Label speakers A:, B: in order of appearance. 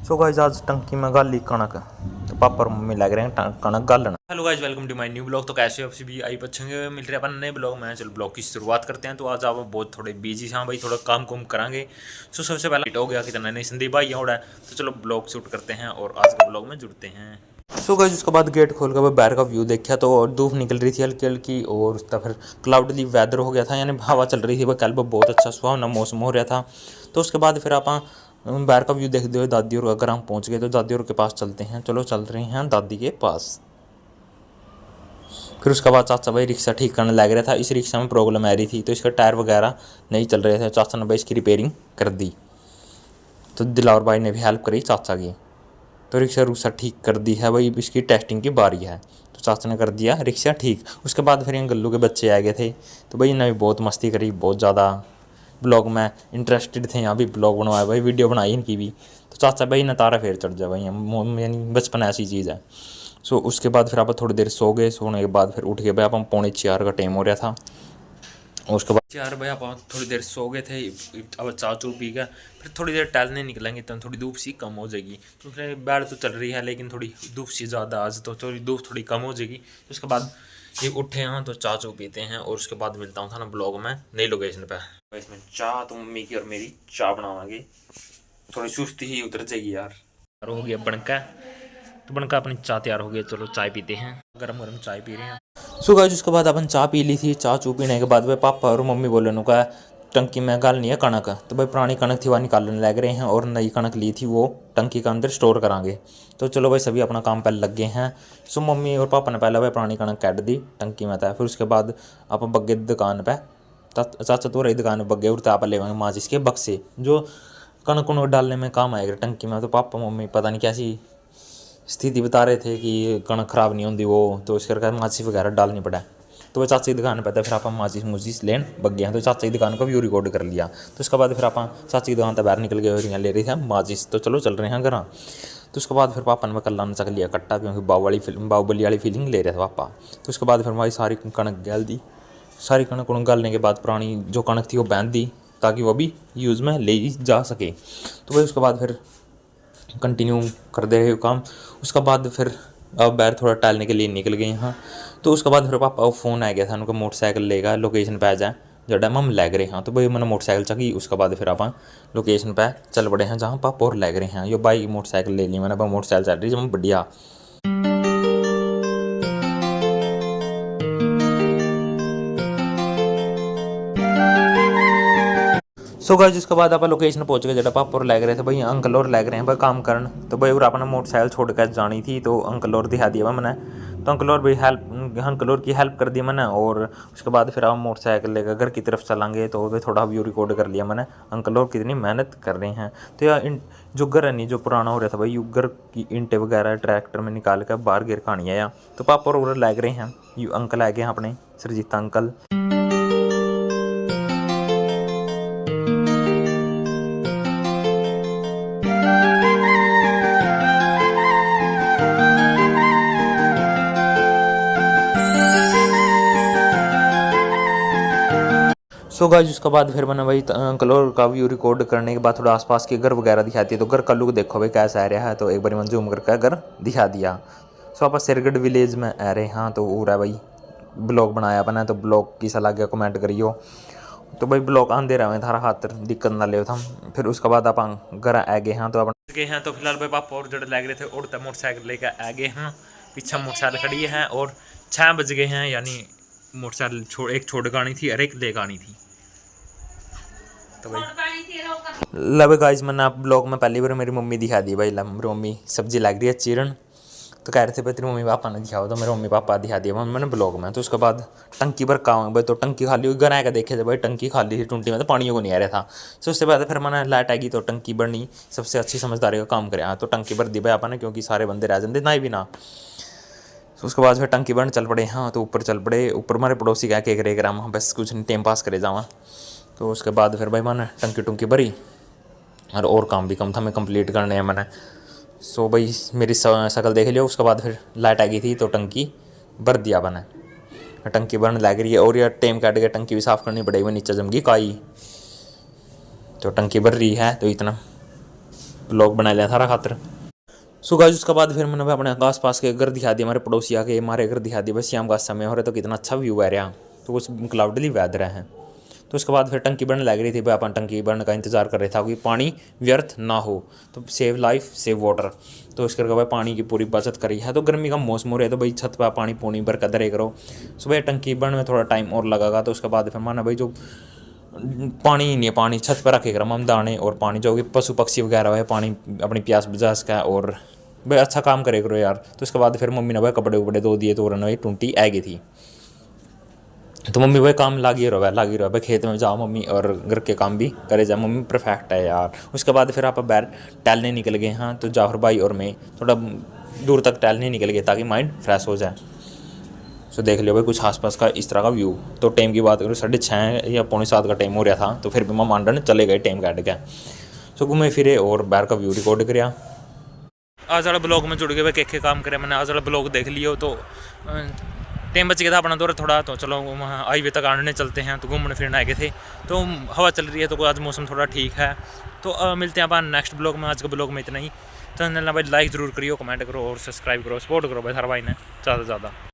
A: So guys आज टंकी में गाली कणक तो पापा और मम्मी लग रहे हैं कणक गालना। Hello guys, welcome to my new blog. तो कैसे हो आप सभी? आई बच्चे मिल रहे हैं अपन नए ब्लॉग में। चलो ब्लॉग की शुरुआत करते हैं। तो आज आप बहुत थोड़े बिजी हाँ भाई, थोड़ा काम कुम करांगे। सो सबसे पहले हो गया कि नहीं संदीप भाई उड़ा है, तो चलो ब्लॉग शूट करते हैं और आज के ब्लॉग में जुड़ते हैं। सो गाइस उसके बाद गेट खोल कर बाहर का व्यू देखा तो धूप निकल रही थी हल्की हल्की और उसका फिर क्लाउडली वेदर हो गया था, यानी हवा चल रही थी। वह कल बहुत अच्छा सुहावना मौसम हो रहा था। तो उसके बाद फिर आप बाहर का व्यू देखते हुए दादी और अगर हम पहुंच गए तो दादी और के पास चलते हैं। चलो चल रहे हैं दादी के पास। फिर उसके बाद चाचा भाई रिक्शा ठीक करने लग रहा था। इस रिक्शा में प्रॉब्लम आ रही थी तो इसके टायर वगैरह नहीं चल रहे थे। चाचा ने भाई इसकी रिपेयरिंग कर दी, तो दिलावर भाई ने भी हेल्प करी चाचा की। तो रिक्शा रुक्शा ठीक कर दी है भाई, इसकी टेस्टिंग की बारी है। तो चाचा ने कर दिया रिक्शा ठीक। उसके बाद फिर इन गल्लू के बच्चे आ गए थे, तो भाई इन्हें भी बहुत मस्ती करी, बहुत ज़्यादा ब्लॉग में इंटरेस्टेड थे। यहाँ भी ब्लॉग बनवाया भाई, वीडियो बनाई इनकी भी। तो चाचा भाई न तारा फेर चढ़ जाए भाई, यानी बचपन ऐसी चीज़ है। सो उसके बाद फिर आप थोड़ी देर सो गए। सोने के बाद फिर उठ के भाई आप 3:45 का टाइम हो रहा था। उसके बाद 4 बजे आप थोड़ी देर सो गए थे। अब चाय चू पी गया, फिर थोड़ी देर टहलने निकलेंगे तो थोड़ी धूप सी कम हो जाएगी। तो फिर बैठ तो चल रही है लेकिन थोड़ी धूप सी ज़्यादा आज, तो थोड़ी धूप थोड़ी कम हो जाएगी। तो उसके बाद ये उठे हैं तो चाय चू पीते हैं और उसके बाद मिलता हूँ था ना ब्लॉग में नई लोकेशन पे। इसमें चाय तो मम्मी की और मेरी चाय बनावांगे, थोड़ी सुस्ती ही उतर जाएगी यार। हो गया बनका, तो बनका अपनी चाय तैयार हो गई। चलो चाय पीते हैं, गरम गरम चाय पी रहे हैं। सो गाइस उसके बाद अपन चाय पी ली थी। चाय चू पीने के बाद वे पापा और मम्मी बोले नु का टंकी में गालनी है कणक। तो भाई पुरानी कणक थी वह निकालने लग रहे हैं और नई कणक ली थी वो टंकी के अंदर स्टोर करांगे। तो चलो भाई सभी अपना काम पहले लग गए हैं। सो मम्मी और पापा ने पहले भाई पुरानी कणक काट दी टंकी में था। फिर उसके बाद आप बग्गे दुकान पर चाचा तो रही दुकान पर बग्गे उड़ता आप ले माचिस के बक्से जो कणक उणक डालने में काम आएगा टंकी में। तो पापा मम्मी पता नहीं कैसी स्थिति बता रहे थे कि कणक खराब नहीं होती वो, तो इस करके माचिस वगैरह डालनी पड़ा। तो वह चाचा की दुकान पर था। फिर आप माचिस मुचिस लेन बग गए हैं, तो चाचा की दुकान का व्यू रिकॉर्ड कर लिया। तो उसके बाद फिर आप चाचा की दुकान तक बाहर निकल गए और यहाँ ले रहे थे माचिस। तो चलो चल रहे हैं घर। तो उसके बाद फिर पापा ने कल्ला चक लिया कट्टा, क्योंकि बाहुबली वाली फीलिंग ले रहे थे पापा। तो उसके बाद फिर हमारी सारी कणक गल दी। सारी कणक उणक गालने के बाद पुरानी जो कणक थी वो बांध दी ताकि वो भी यूज़ में ले जा सके। तो भाई उसके बाद फिर कंटिन्यू कर दे रहे हो काम। उसके बाद फिर अब बाहर थोड़ा टहलने के लिए निकल गए यहाँ। तो उसके बाद फिर पापा को फ़ोन आ गया था उनका, मोटरसाइकिल लेगा लोकेशन पे आ जाए जो डैम हम लग रहे हैं। तो भाई मैंने मोटरसाइकिल चकी। उसके बाद फिर आप लोकेशन पे चल पड़े हैं जहाँ पापा और लग रहे हैं। यो बाइक मोटरसाइकिल ले ली मैंने, मोटरसाइकिल चल रही जब बढ़िया। सो गाइस उसके बाद आप लोकेशन पहुंच गए जरा पापा और लग रहे थे भाई अंकल और लग रहे हैं भाई काम करन। तो भाई और अपना मोटरसाइकिल छोड़ कर जानी थी तो अंकल और दिखा दिया मैंने। तो अंकल और भी अंकल और की हेल्प कर दी मैंने। और उसके बाद फिर आप मोटरसाइकिल लेकर घर की तरफ चलेंगे तो भाई थोड़ा व्यू रिकॉर्ड कर लिया मैंने। अंकल और कितनी मेहनत कर रहे हैं। तो यार जो घर है नहीं जो पुराना हो रहा था भाई यू घर की ईंटें वगैरह ट्रैक्टर में निकाल कर बाहर गिर कहानी आया। तो पापा और लग रहे हैं यू अंकल आ गए हैं अपने सरजीता अंकल। सो गाइस उसके बाद फिर मैंने भाई अंकल और का व्यू रिकॉर्ड करने के बाद थोड़ा आसपास के घर वगैरह दिखाती है। तो घर का लुक देखो भाई कैसा आ रहा है। तो एक बार मैंने जूम करके घर दिखा दिया। सो आप सिरगढ़ विलेज में आ रहे हैं तो हो रहा है भाई ब्लॉग बनाया अपना। तो ब्लॉग की सलाह गया कमेंट करियो। तो भाई ब्लॉग आंदे रहे थारा खातर दिक्कत ना ले था। फिर उसके बाद आप घर आ गए हैं तो अपन गए हैं। तो फिलहाल भाई पापा और जड़े लग रहे थे उड़ता मोटरसाइकिल लेकर आ गए हैं। पीछे मोटरसाइकिल खड़ी है और 6 बज गए हैं, यानी मोटरसाइकिल एक छोड़ गानी थी और एक ले गानी थी। तो भाई लब गाइस मैंने आप ब्लॉग में पहली बार मेरी मम्मी दिखा दी भाई। मेरी मम्मी सब्जी लग रही है चीरन। तो कह रहे थे भाई तेरी मम्मी पापा ने दिखाओ, तो मेरे मम्मी पापा दिखा दिया मैंने ब्लॉग में। तो उसके बाद टंकी पर काम भाई, तो टंकी खाली हुई घर आकर देखे थे भाई टंकी खाली थी टूंटी में, तो पानी को नहीं आ रहा था। तो उससे बाद फिर मैंने लाइट आएगी तो टंकी भरनी सबसे अच्छी समझदारी का काम करे। तो टंकी भर दी भाई आपने, क्योंकि सारे बंदे रह जाते ना भी ना। तो उसके बाद फिर टंकी भरने चल पड़े। हाँ तो ऊपर चल पड़े। ऊपर हमारे पड़ोसी कह के करे करा वहाँ बस कुछ नहीं टाइम पास करे जावा। तो उसके बाद फिर भाई मैंने टंकी टुंकी भरी और काम भी कम था मैं कंप्लीट करने हैं मैंने। सो भाई मेरी शक्ल देख लियो। उसके बाद फिर लाइट आ गई थी तो टंकी भर दिया मैंने। टंकी भरने लग रही है और यार टाइम काट के टंकी भी साफ़ करनी पड़ेगी, नीचे जम गई काई। तो टंकी भर रही है तो इतना ब्लॉग बना लिया थारा खातर। सो गाइस उसके बाद फिर मैंने अपने आस पास के घर दिखा दिए, हमारे पड़ोसी आके हमारे घर दिखा दिए। बस शाम का समय हो रहा है तो कितना अच्छा व्यू आ रहा, तो कुछ क्लाउडली वेदर है। तो उसके बाद फिर टंकी बनने लग रही थी, अपन टंकी बनने का इंतजार कर रहे था कि पानी व्यर्थ ना हो, तो सेव लाइफ सेव वाटर। तो इस करके भाई पानी की पूरी बचत करी है। तो गर्मी का मौसम हो रहा है तो भाई छत पर पानी पूनी भर कर दरे करो। सुबह टंकी बनने में थोड़ा टाइम और लगेगा। तो उसके बाद फिर माना भाई जो पानी ही नहीं है, पानी छत पर रखे कर हम दाने और पानी जो कि पशु पक्षी वगैरह है पानी अपनी प्यास बुझा सका और भाई अच्छा काम करे करो यार। तो उसके बाद फिर मम्मी ने भाई कपड़े उपड़े धो दिए, तो भाई टूंटी आ गई थी। तो मम्मी भाई काम लागी रहो भाई खेत में जाओ मम्मी, और घर के काम भी करे जाओ मम्मी, परफेक्ट है यार। उसके बाद फिर आप बाहर टहलने निकल गए। हाँ तो जाफर भाई और मैं थोड़ा दूर तक टहलने निकल गए ताकि माइंड फ्रेश हो जाए। सो देख लियो भाई कुछ आसपास का इस तरह का व्यू। तो टाइम की बात करूँ 6:30 या 6:45 का टाइम हो रहा था, तो फिर भी मैं मांडन चले गए टाइम काट के। सो घूमे फिरे और बाहर का व्यू रिकॉर्ड कराया। आज वाला ब्लॉग में जुड़ गए भाई, के काम करे मैंने आज वाला ब्लॉग देख लियो। तो टाइम बच गया था अपना दौर थोड़ा, तो चलो हाईवे तक आने चलते हैं। तो घूमने फिरने आए गए थे, तो हवा चल रही है तो आज मौसम थोड़ा ठीक है। तो मिलते हैं अपन नेक्स्ट ब्लॉग में। आज के ब्लॉग में इतना ही। चैनल भाई लाइक ज़रूर करियो, कमेंट करो और सब्सक्राइब करो, सपोर्ट करो भाई हर भाई ने ज़्यादा से ज़्यादा।